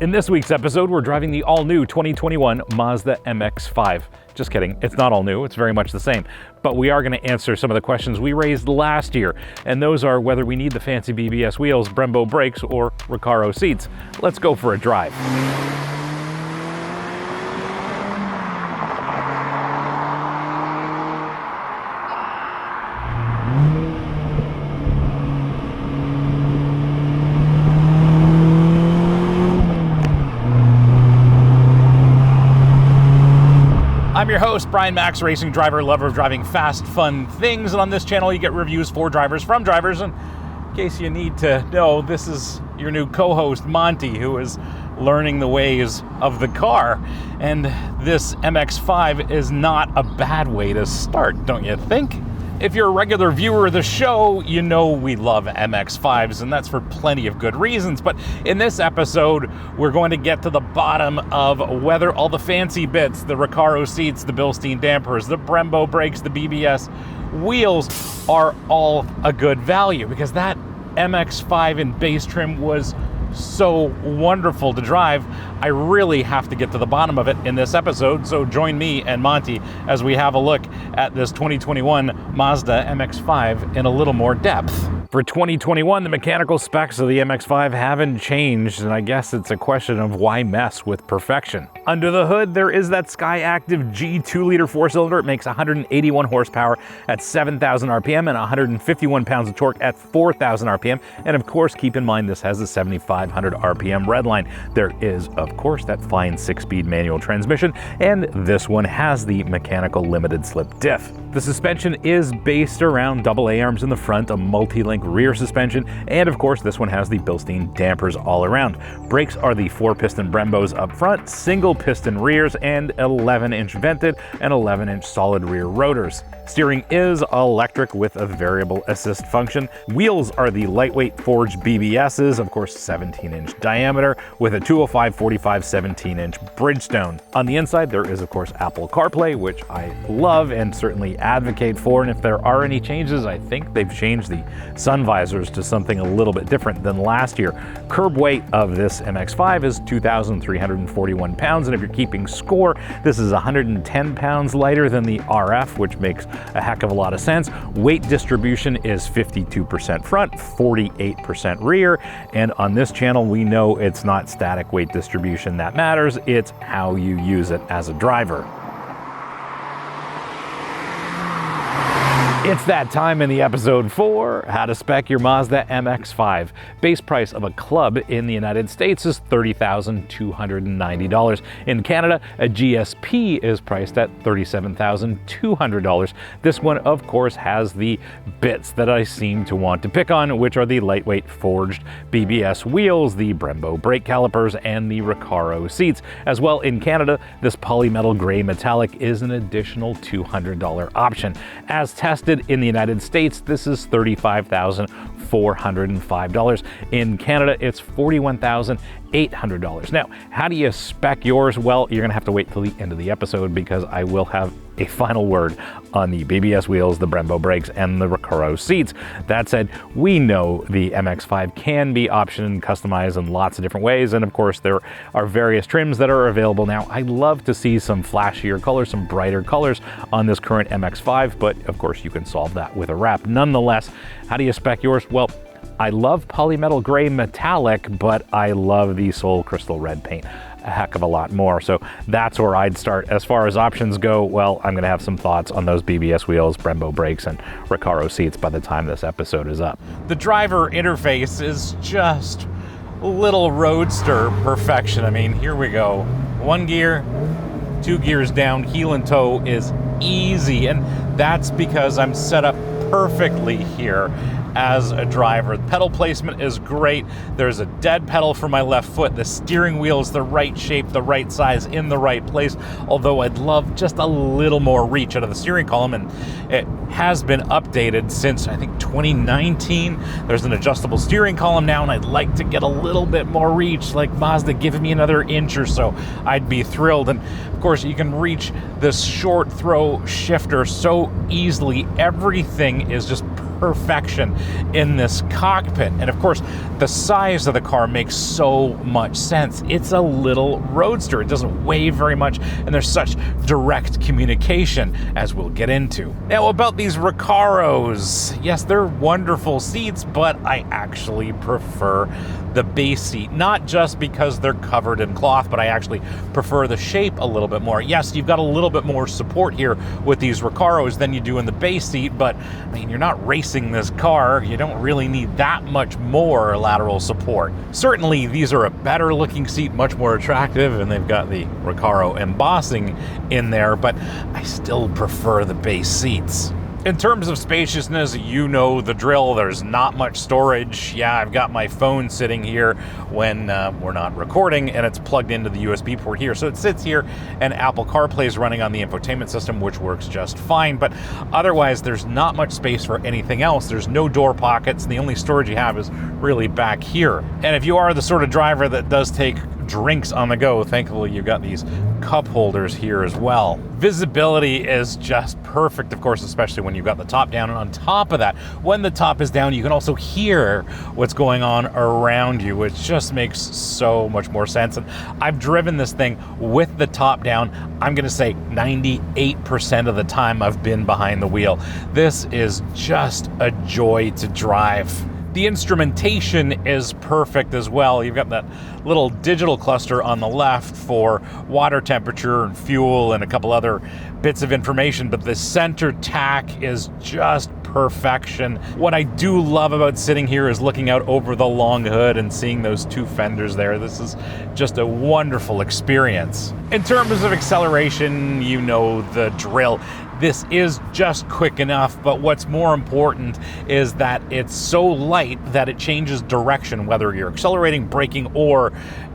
In this week's episode, we're driving the all-new 2021 Mazda MX-5. Just kidding, it's not all new, it's very much the same. But we are going to answer some of the questions we raised last year, and those are whether we need the fancy BBS wheels, Brembo brakes, or Recaro seats. Let's go for a drive. I'm your host, Brian Max, racing driver, lover of driving fast, fun things. And on this channel, you get reviews for drivers from drivers. And in case you need to know, this is your new co-host, Monty, who is learning the ways of the car. And this MX-5 is not a bad way to start, don't you think? If you're a regular viewer of the show, you know we love MX-5s, and that's for plenty of good reasons. But in this episode, we're going to get to the bottom of whether all the fancy bits, the Recaro seats, the Bilstein dampers, the Brembo brakes, the BBS wheels, are all a good value, because that MX-5 in base trim was so wonderful to drive. I really have to get to the bottom of it in this episode, so join me and Monty as we have a look at this 2021 Mazda MX-5 in a little more depth. For 2021, the mechanical specs of the MX-5 haven't changed, and I guess it's a question of why mess with perfection. Under the hood, there is that Skyactiv G 2-liter 4-cylinder. It makes 181 horsepower at 7,000 RPM and 151 pounds of torque at 4,000 RPM. And of course, keep in mind this has a 7,500 RPM redline. There is, of course, that fine 6-speed manual transmission, and this one has the mechanical limited slip diff. The suspension is based around AA arms in the front, a multi-link rear suspension, and of course this one has the Bilstein dampers all around. Brakes are the 4-piston Brembos up front, single-piston rears, and 11-inch vented and 11-inch solid rear rotors. Steering is electric with a variable assist function. Wheels are the lightweight forged BBSs, of course 17-inch diameter, with a 205/45 17-inch Bridgestone. On the inside there is of course Apple CarPlay, which I love and certainly advocate for, and if there are any changes, I think they've changed the sun visors to something a little bit different than last year. Curb weight of this MX-5 is 2,341 pounds, and if you're keeping score, this is 110 pounds lighter than the RF, which makes a heck of a lot of sense. Weight distribution is 52% front, 48% rear, and on this channel we know it's not static weight distribution that matters, it's how you use it as a driver. It's that time in the episode for how to spec your Mazda MX-5. Base price of a club in the United States is $30,290. In Canada, a GSP is priced at $37,200. This one, of course, has the bits that I seem to want to pick on, which are the lightweight forged BBS wheels, the Brembo brake calipers, and the Recaro seats. As well, in Canada, this polymetal gray metallic is an additional $200 option. As tested in the United States, this is $35,405. In Canada, it's $41,800. Now, how do you spec yours? Well, you're gonna have to wait till the end of the episode, because I will have a final word on the BBS wheels, the Brembo brakes, and the Recaro seats. That said, we know the MX-5 can be optioned and customized in lots of different ways, and of course there are various trims that are available now. I love to see some flashier colors, some brighter colors on this current MX-5, but of course you can solve that with a wrap. Nonetheless, how do you spec yours? Well, I love polymetal gray metallic, but I love the Soul Crystal red paint a heck of a lot more. So that's where I'd start. As far as options go, well, I'm gonna have some thoughts on those BBS wheels, Brembo brakes, and Recaro seats by the time this episode is up. The driver interface is just little roadster perfection. I mean, here we go. 1 gear, 2 gears down, heel and toe is easy, and that's because I'm set up perfectly here as a driver. The pedal placement is great. There's a dead pedal for my left foot. The steering wheel is the right shape, the right size, in the right place, although I'd love just a little more reach out of the steering column, and it has been updated since I think 2019. There's an adjustable steering column now, and I'd like to get a little bit more reach, like Mazda giving me another inch or so. I'd be thrilled. And of course, you can reach this short throw shifter so easily. Everything is just perfection in this cockpit. And of course, the size of the car makes so much sense. It's a little roadster. It doesn't weigh very much, and there's such direct communication, as we'll get into. Now, about these Recaros, yes, they're wonderful seats, but I actually prefer the base seat, not just because they're covered in cloth, but I actually prefer the shape a little bit more. Yes, you've got a little bit more support here with these Recaros than you do in the base seat, but I mean, you're not racing this car. You don't really need that much more lateral support. Certainly, these are a better looking seat, much more attractive, and they've got the Recaro embossing in there, but I still prefer the base seats. In terms of spaciousness, you know the drill. There's not much storage. Yeah, I've got my phone sitting here when we're not recording, and it's plugged into the USB port here. So it sits here, and Apple CarPlay is running on the infotainment system, which works just fine. But otherwise, there's not much space for anything else. There's no door pockets, and the only storage you have is really back here. And if you are the sort of driver that does take drinks on the go, thankfully you've got these cup holders here as well. Visibility is just perfect, of course, especially when you've got the top down. And on top of that, when the top is down, you can also hear what's going on around you, which just makes so much more sense. And I've driven this thing with the top down. I'm going to say 98% of the time I've been behind the wheel. This is just a joy to drive. The instrumentation is perfect as well. You've got that little digital cluster on the left for water temperature and fuel and a couple other bits of information, but the center tack is just perfection. What I do love about sitting here is looking out over the long hood and seeing those two fenders there. This is just a wonderful experience. In terms of acceleration, you know the drill. This is just quick enough, but what's more important is that it's so light that it changes direction, whether you're accelerating, braking, or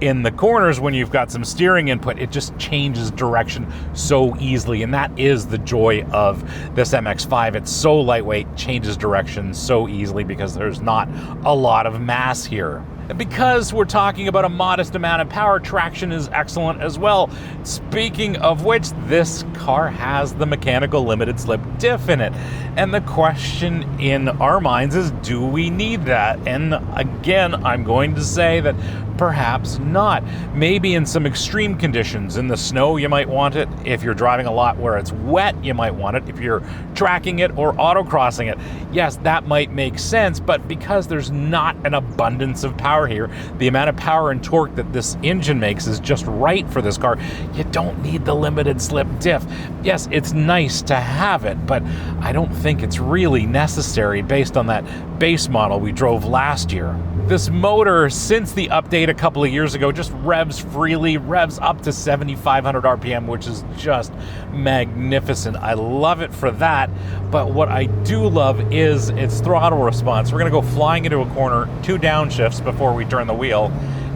in the corners when you've got some steering input. It just changes direction so easily, and that is the joy of this MX-5. It's so lightweight, changes direction so easily because there's not a lot of mass here. Because we're talking about a modest amount of power, traction is excellent as well. Speaking of which, this car has the mechanical limited slip diff in it. And the question in our minds is, do we need that? And again, I'm going to say that perhaps not. Maybe in some extreme conditions. In the snow, you might want it. If you're driving a lot where it's wet, you might want it. If you're tracking it or autocrossing it, yes, that might make sense. But because there's not an abundance of power here, the amount of power and torque that this engine makes is just right for this car. You don't need the limited slip diff. Yes, it's nice to have it, but I don't think it's really necessary based on that base model we drove last year. This motor, since the update a couple of years ago, just revs freely, revs up to 7,500 RPM, which is just magnificent. I love it for that, but what I do love is its throttle response. We're gonna go flying into a corner, 2 downshifts before we turn the wheel.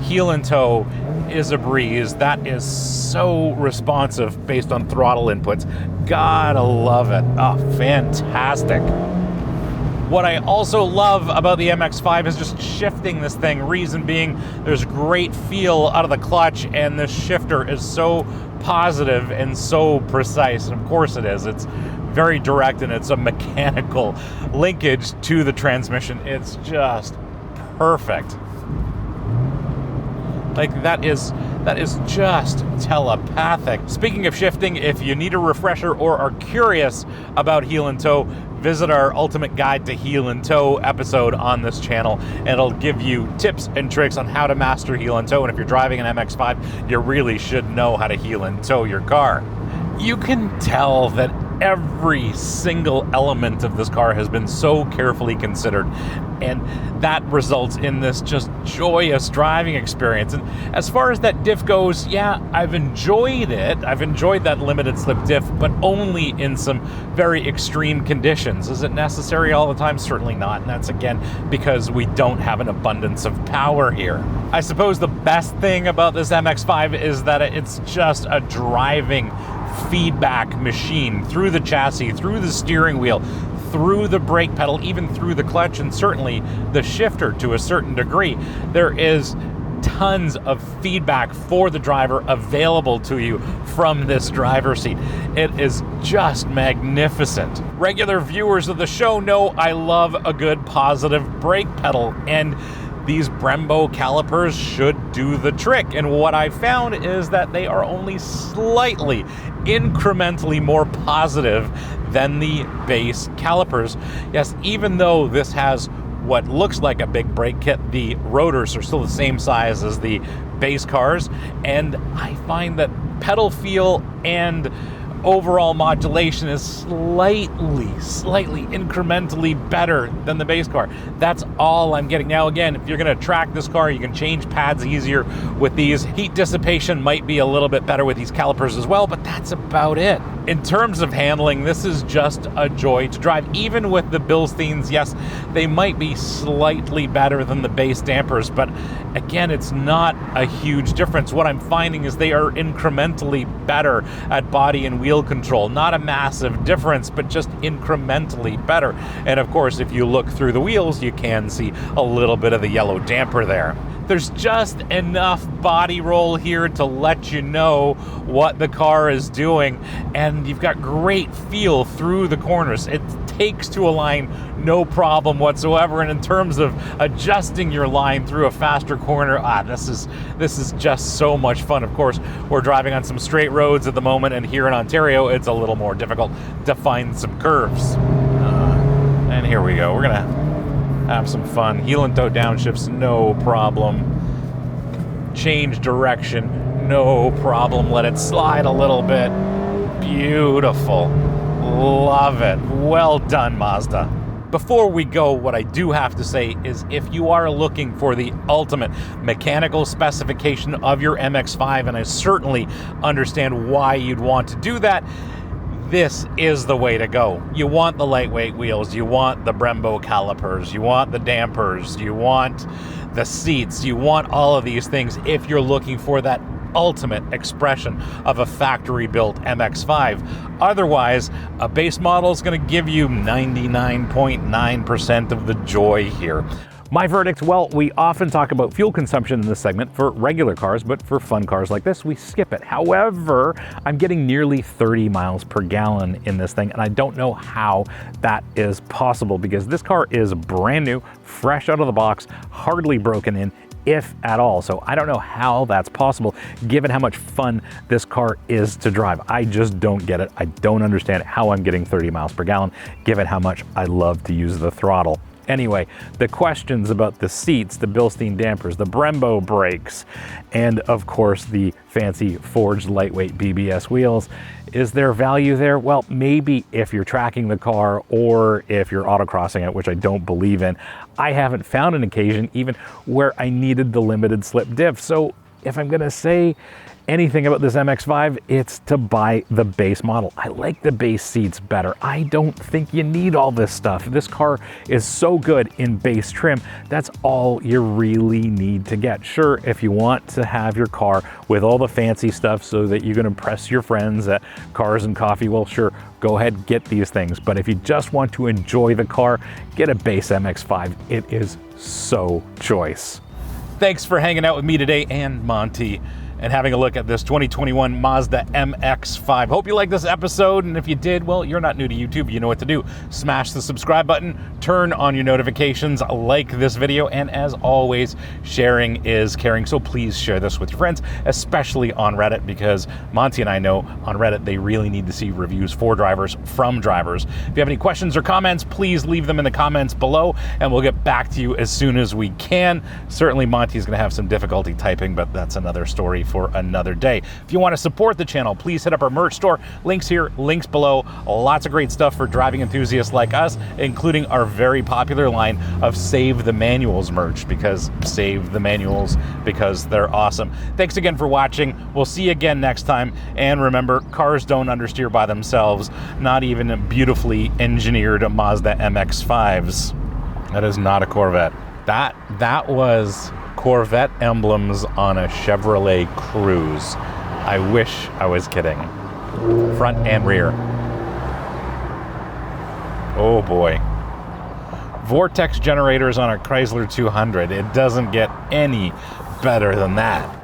Heel and toe is a breeze. That is so responsive based on throttle inputs. Gotta love it. Oh, fantastic. What I also love about the MX-5 is just shifting this thing. Reason being, there's great feel out of the clutch, and the shifter is so positive and so precise. And of course it is. It's very direct, and it's a mechanical linkage to the transmission. It's just perfect. Like, that is just telepathic. Speaking of shifting, if you need a refresher or are curious about heel and toe, visit our Ultimate Guide to Heel and Toe episode on this channel, and it'll give you tips and tricks on how to master heel and toe. And if you're driving an MX-5, you really should know how to heel and toe your car. You can tell that every single element of this car has been so carefully considered, and that results in this just joyous driving experience. And as far as that diff goes, yeah, I've enjoyed it. I've enjoyed that limited slip diff, but only in some very extreme conditions. Is it necessary all the time? Certainly not, and that's again because we don't have an abundance of power here. I suppose the best thing about this MX-5 is that it's just a driving feedback machine through the chassis, through the steering wheel, through the brake pedal, even through the clutch, and certainly the shifter to a certain degree. There is tons of feedback for the driver available to you from this driver's seat. It is just magnificent. Regular viewers of the show know I love a good positive brake pedal, and these Brembo calipers should do the trick. And what I found is that they are only slightly, incrementally more positive than the base calipers. Yes, even though this has what looks like a big brake kit, the rotors are still the same size as the base cars, and I find that pedal feel and overall modulation is slightly incrementally better than the base car. That's all I'm getting. Now again, if you're going to track this car, you can change pads easier with these. Heat dissipation might be a little bit better with these calipers as well, but that's about it. In terms of handling, this is just a joy to drive. Even with the Bilsteins, yes, they might be slightly better than the base dampers, but again, it's not a huge difference. What I'm finding is they are incrementally better at body and wheel control. Not a massive difference, but just incrementally better. And of course, if you look through the wheels, you can see a little bit of the yellow damper there. There's just enough body roll here to let you know what the car is doing, and you've got great feel through the corners. It takes to a line no problem whatsoever, and in terms of adjusting your line through a faster corner, this is just so much fun. Of course, we're driving on some straight roads at the moment, and here in Ontario, it's a little more difficult to find some curves. And here we go. We're gonna have some fun. Heel and toe downshifts, no problem. Change direction, no problem. Let it slide a little bit. Beautiful. Love it. Well done, Mazda. Before we go, what I do have to say is if you are looking for the ultimate mechanical specification of your MX-5, and I certainly understand why you'd want to do that, this is the way to go. You want the lightweight wheels, you want the Brembo calipers, you want the dampers, you want the seats, you want all of these things if you're looking for that ultimate expression of a factory-built MX-5. Otherwise, a base model is going to give you 99.9% of the joy here. My verdict, well, we often talk about fuel consumption in this segment for regular cars, but for fun cars like this, we skip it. However, I'm getting nearly 30 miles per gallon in this thing, and I don't know how that is possible because this car is brand new, fresh out of the box, hardly broken in, if at all. So I don't know how that's possible given how much fun this car is to drive. I just don't get it. I don't understand how I'm getting 30 miles per gallon given how much I love to use the throttle. Anyway, the questions about the seats, the Bilstein dampers, the Brembo brakes, and of course the fancy forged lightweight BBS wheels. Is there value there? Well, maybe if you're tracking the car or if you're autocrossing it, which I don't believe in. I haven't found an occasion even where I needed the limited slip diff. So if I'm gonna say anything about this MX-5, it's to buy the base model. I like the base seats better. I don't think you need all this stuff. This car is so good in base trim. That's all you really need to get. Sure, if you want to have your car with all the fancy stuff so that you can impress your friends at Cars and Coffee, well, sure, go ahead, get these things. But if you just want to enjoy the car, get a base MX-5. It is so choice. Thanks for hanging out with me today and Monty and having a look at this 2021 Mazda MX-5. Hope you liked this episode, and if you did, well, you're not new to YouTube, you know what to do. Smash the subscribe button, turn on your notifications, like this video, and as always, sharing is caring, so please share this with your friends, especially on Reddit, because Monty and I know on Reddit they really need to see reviews for drivers from drivers. If you have any questions or comments, please leave them in the comments below, and we'll get back to you as soon as we can. Certainly Monty's gonna have some difficulty typing, but that's another story for another day. If you want to support the channel, please hit up our merch store. Links here, links below. Lots of great stuff for driving enthusiasts like us, including our very popular line of Save the Manuals merch, because save the manuals because they're awesome. Thanks again for watching. We'll see you again next time. And remember, cars don't understeer by themselves, not even beautifully engineered Mazda MX-5s. That is not a Corvette. That was Corvette emblems on a Chevrolet Cruze. I wish I was kidding. Front and rear. Oh boy. Vortex generators on a Chrysler 200. It doesn't get any better than that.